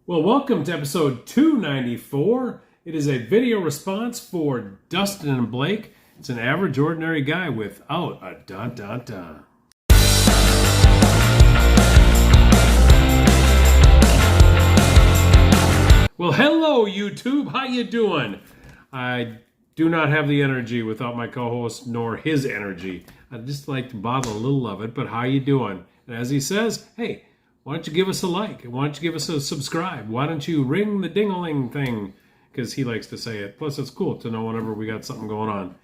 Well, welcome to episode 294. It is a video response for Dustin Blake. It's an average, ordinary guy without a ... Well, hello, YouTube. How you doing? I do not have the energy without my co-host, nor his energy. I'd just like to bottle a little of it, but how you doing? And as he says, hey, why don't you give us a like? Why don't you give us a subscribe? Why don't you ring the ding-a-ling thing? Because he likes to say it. Plus, it's cool to know whenever we got something going on.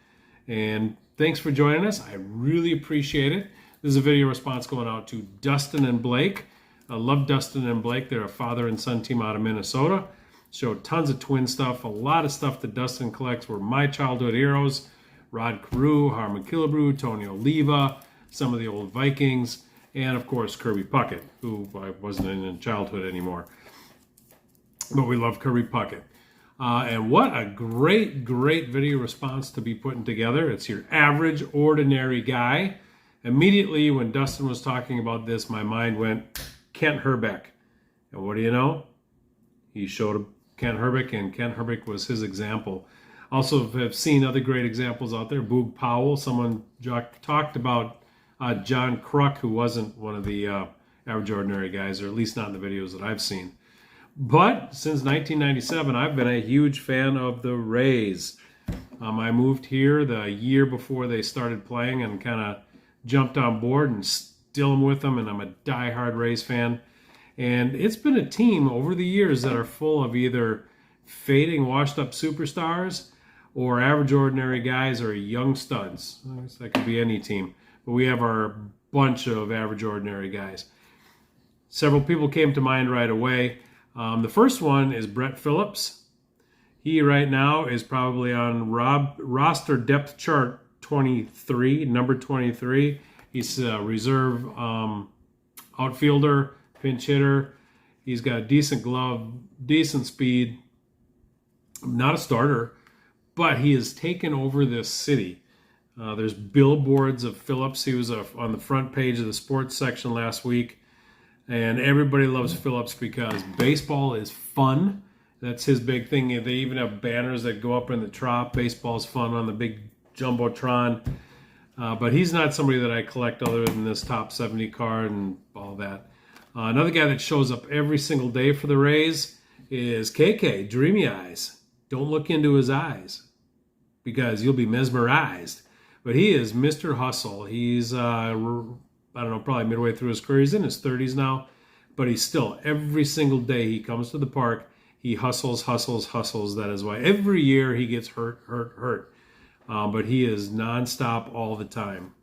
And thanks for joining us. I really appreciate it. This is a video response going out to Dustin and Blake. I love Dustin and Blake. They're a father and son team out of Minnesota. Showed tons of twin stuff. A lot of stuff that Dustin collects were my childhood heroes. Rod Carew, Harmon Killebrew, Tony Oliva, some of the old Vikings, and of course Kirby Puckett, who I wasn't in childhood anymore. But we love Kirby Puckett. And what a great video response to be putting together. It's your average, ordinary guy. Immediately when Dustin was talking about this, my mind went, Kent Hrbek. And what do you know? He showed Kent Hrbek, and Kent Hrbek was his example. Also have seen other great examples out there. Boog Powell, someone talked about John Kruk, who wasn't one of the average, ordinary guys, or at least not in the videos that I've seen. But since 1997, I've been a huge fan of the Rays. I moved here the year before they started playing and kind of jumped on board and still am with them, and I'm a diehard Rays fan. And it's been a team over the years that are full of either fading, washed-up superstars or average, ordinary guys or young studs. I guess that could be any team. But we have our bunch of average, ordinary guys. Several people came to mind right away. The first one is Brett Phillips. He right now is probably on roster depth chart 23, number 23. He's a reserve outfielder, pinch hitter. He's got a decent glove, decent speed. Not a starter, but he has taken over this city. There's billboards of Phillips. He was on the front page of the sports section last week. And everybody loves Phillips because baseball is fun. That's his big thing. They even have banners that go up in the trop. Baseball's fun on the big Jumbotron. But he's not somebody that I collect other than this top 70 card and all that. Another guy that shows up every single day for the Rays is KK, Dreamy Eyes. Don't look into his eyes because you'll be mesmerized. But he is Mr. Hustle. He's, I don't know, probably midway through his career. He's in his 30s now. But he's still, every single day he comes to the park, he hustles. That is why every year he gets hurt. But he is nonstop all the time.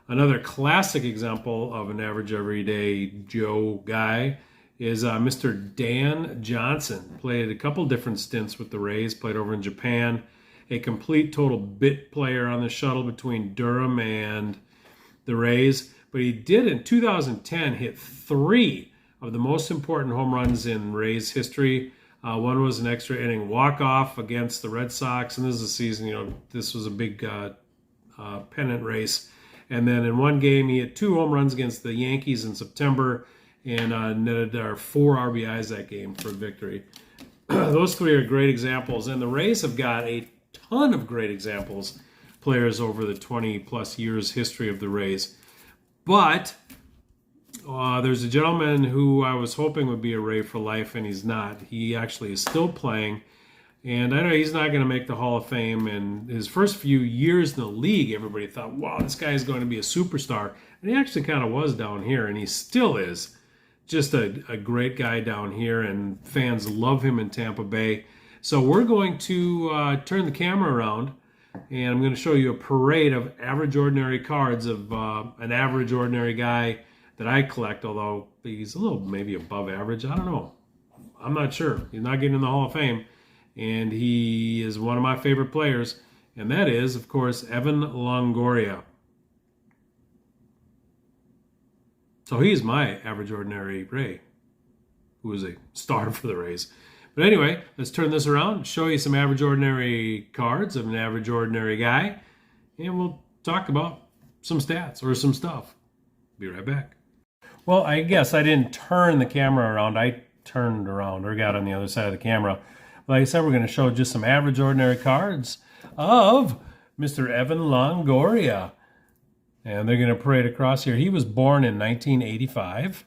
Another classic example of an average, everyday Joe guy is Mr. Dan Johnson. Played a couple different stints with the Rays, played over in Japan. A complete total bit player on the shuttle between Durham and the Rays. But he did in 2010 hit 3 of the most important home runs in Rays history. One was an extra inning walk-off against the Red Sox. And this is a season, this was a big pennant race. And then in one game, he hit 2 home runs against the Yankees in September and netted 4 RBIs that game for victory. Those 3 are great examples. And the Rays have got a ton of great examples, players over the 20-plus years history of the Rays. But there's a gentleman who I was hoping would be a Ray for life, and he's not. He actually is still playing. And I know he's not going to make the Hall of Fame. And his first few years in the league, everybody thought, wow, this guy is going to be a superstar. And he actually kind of was down here, and he still is. Just a great guy down here, and fans love him in Tampa Bay. So we're going to turn the camera around, and I'm going to show you a parade of average, ordinary cards of an average, ordinary guy that I collect, although he's a little maybe above average. I don't know. I'm not sure. He's not getting in the Hall of Fame. And he is one of my favorite players, and that is, of course, Evan Longoria. So he's my average, ordinary Ray, who is a star for the Rays. But anyway, let's turn this around, show you some average, ordinary cards of an average, ordinary guy, and we'll talk about some stats or some stuff. Be right back. Well, I guess I didn't turn the camera around. I turned around or got on the other side of the camera. Like I said, we're going to show just some average, ordinary cards of Mr. Evan Longoria. And they're going to parade across here. He was born in 1985.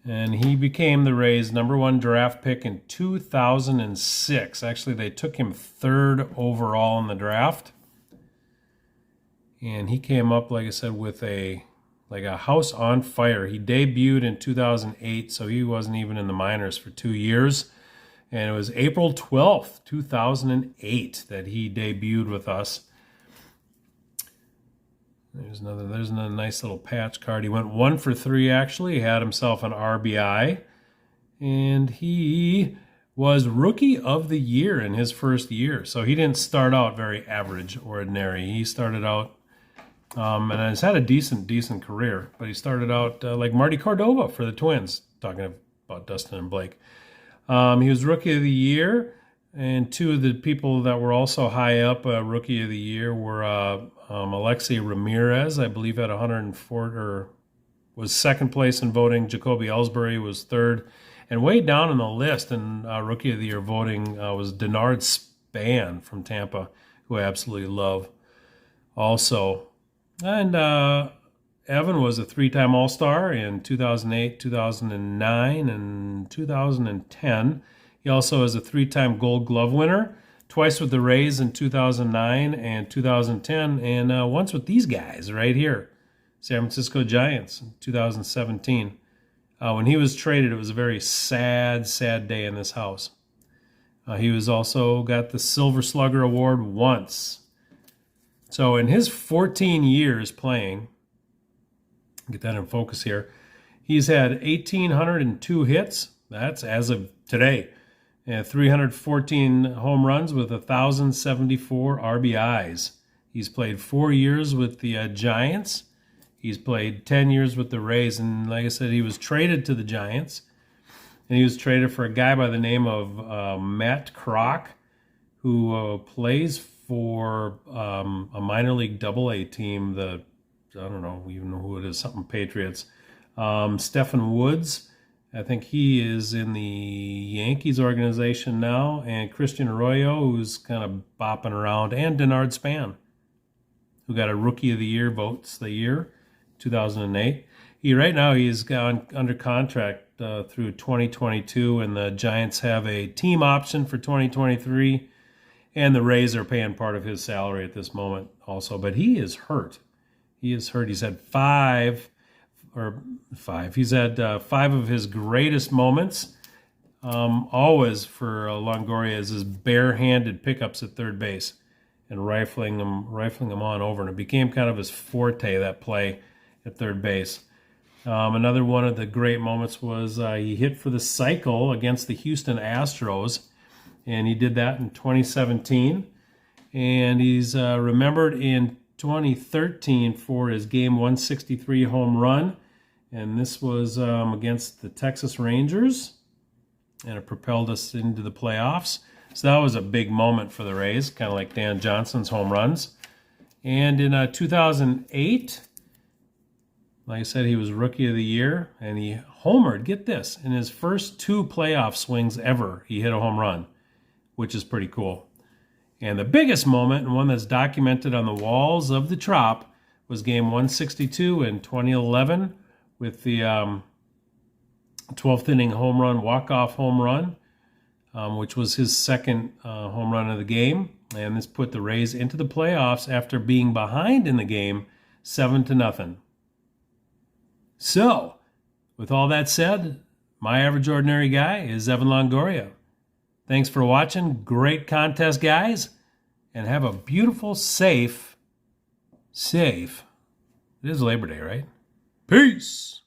And he became the Rays' #1 draft pick in 2006. Actually, they took him 3rd overall in the draft. And he came up, like I said, with a house on fire. He debuted in 2008, so he wasn't even in the minors for 2 years. And it was April 12th, 2008 that he debuted with us. There's another nice little patch card. He went 1 for 3, actually. He had himself an RBI. And he was Rookie of the Year in his first year. So he didn't start out very average, ordinary. He started out, and has had a decent career. But he started out like Marty Cordova for the Twins, talking about Dustin and Blake. He was Rookie of the Year. And 2 of the people that were also high up, Rookie of the Year, were Alexei Ramirez, I believe, had 104, or was 2nd place in voting. Jacoby Ellsbury was 3rd. And way down on the list in Rookie of the Year voting was Denard Span from Tampa, who I absolutely love also. And Evan was a 3-time All-Star in 2008, 2009, and 2010. He also is a 3-time Gold Glove winner, twice with the Rays in 2009 and 2010, and once with these guys right here, San Francisco Giants in 2017. When he was traded, it was a very sad day in this house. He was also got the Silver Slugger Award once. So in his 14 years playing, get that in focus here, he's had 1,802 hits. That's as of today. And 314 home runs with 1,074 RBIs. He's played 4 years with the Giants. He's played 10 years with the Rays. And like I said, he was traded to the Giants. And he was traded for a guy by the name of Matt Kroc, who plays for a minor league AA team, I don't know even know who it is, something Patriots. Stephen Woods, I think he is in the Yankees organization now, and Christian Arroyo, who's kind of bopping around, and Denard Span, who got a Rookie of the Year votes the year, 2008. Right now he's gone under contract through 2022, and the Giants have a team option for 2023, and the Rays are paying part of his salary at this moment also. But he is hurt. He's had 5. He's had 5 of his greatest moments. Always for Longoria is his barehanded pickups at third base and rifling them on over, and it became kind of his forte, that play at third base. Another one of the great moments was he hit for the cycle against the Houston Astros, and he did that in 2017. And he's remembered in 2013 for his game 163 home run. And this was against the Texas Rangers, and it propelled us into the playoffs. So that was a big moment for the Rays, kind of like Dan Johnson's home runs. And in 2008, like I said, he was Rookie of the Year, and he homered, get this, in his first 2 playoff swings ever, he hit a home run, which is pretty cool. And the biggest moment, and one that's documented on the walls of the Trop, was game 162 in 2011, with the 12th inning home run, walk-off home run, which was his second home run of the game. And this put the Rays into the playoffs after being behind in the game 7-0. So, with all that said, my average ordinary guy is Evan Longoria. Thanks for watching. Great contest, guys. And have a beautiful, safe, it is Labor Day, right? Peace.